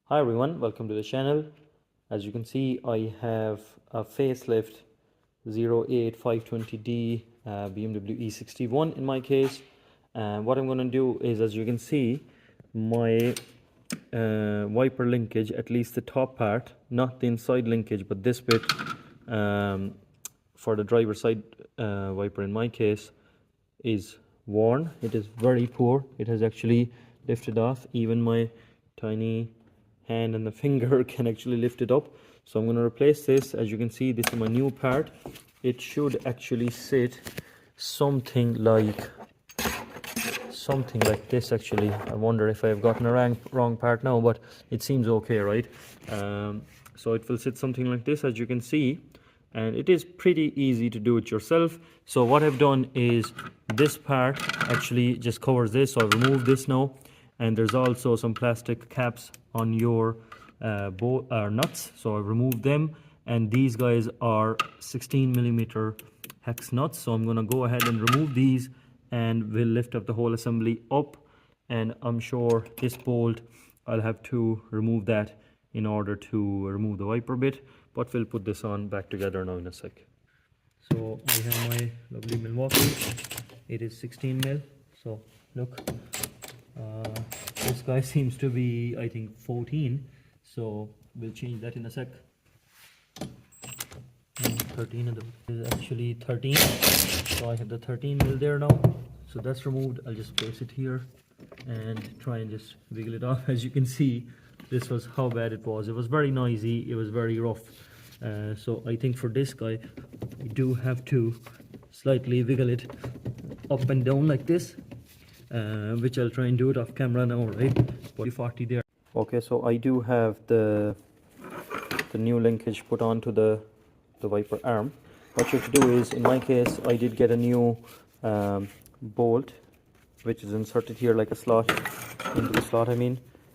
Hi everyone, welcome to the channel. As you can see, I have a facelift 08520D BMW E61 in my case. And what I'm going to do is, as you can see, my wiper linkage, at least the top part, not the inside linkage, but this bit for the driver's side wiper in my case, is worn. It is very poor. It has actually lifted off. Even my tiny hand and the finger can actually lift it up. So I'm going to replace this. As you can see, this is my new part. It should actually sit something like this. Actually, I wonder if I've gotten a wrong part now, but it seems okay, right? So it will sit something like this, as you can see, and it is pretty easy to do it yourself. So what I've done is this part actually just covers this, so I've removed this now, and there's also some plastic caps on your nuts, so I've removed them, and these guys are 16mm hex nuts. So I'm going to go ahead and remove these, and we'll lift up the whole assembly up. And I'm sure this bolt, I'll have to remove that in order to remove the wiper bit, but we'll put this on back together now in a sec. So I have my lovely Milwaukee. It is 16mm. So look, this guy seems to be, I think, 14. So we'll change that in a sec. 13 of them is actually 13. So I have the 13mm there now. So that's removed. I'll just place it here and try and just wiggle it off. As you can see, this was how bad it was. It was very noisy. It was very rough. So I think for this guy, you do have to slightly wiggle it up and down like this, which I'll try and do it off camera now, right? But 40 there. Okay, so I do have the new linkage put onto the wiper arm. What you have to do is, in my case, I did get a new bolt, which is inserted here like a slot, into the slot,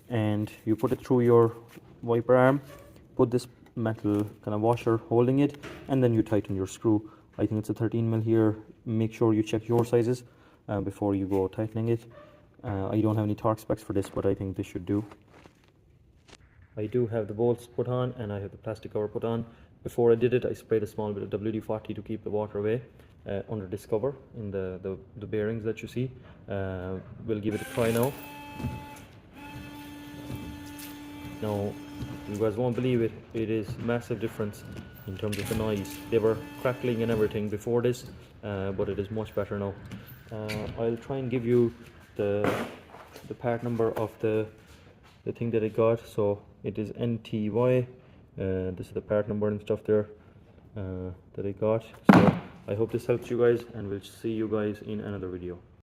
and you put it through your wiper arm, put this metal kind of washer holding it, and then you tighten your screw. I think it's a 13mm here. Make sure you check your sizes before you go tightening it. I don't have any torque specs for this, but I think this should do. I do have the bolts put on, and I have the plastic cover put on. Before I did it, I sprayed a small bit of WD-40 to keep the water away under this cover in the bearings that you see. We'll give it a try now. Now, you guys won't believe it, it is massive difference in terms of the noise. They were crackling and everything before this, but it is much better now. I'll try and give you the part number of the thing that I got. So it is NTY. This is the part number and stuff there that I got. So I hope this helps you guys, and we'll see you guys in another video.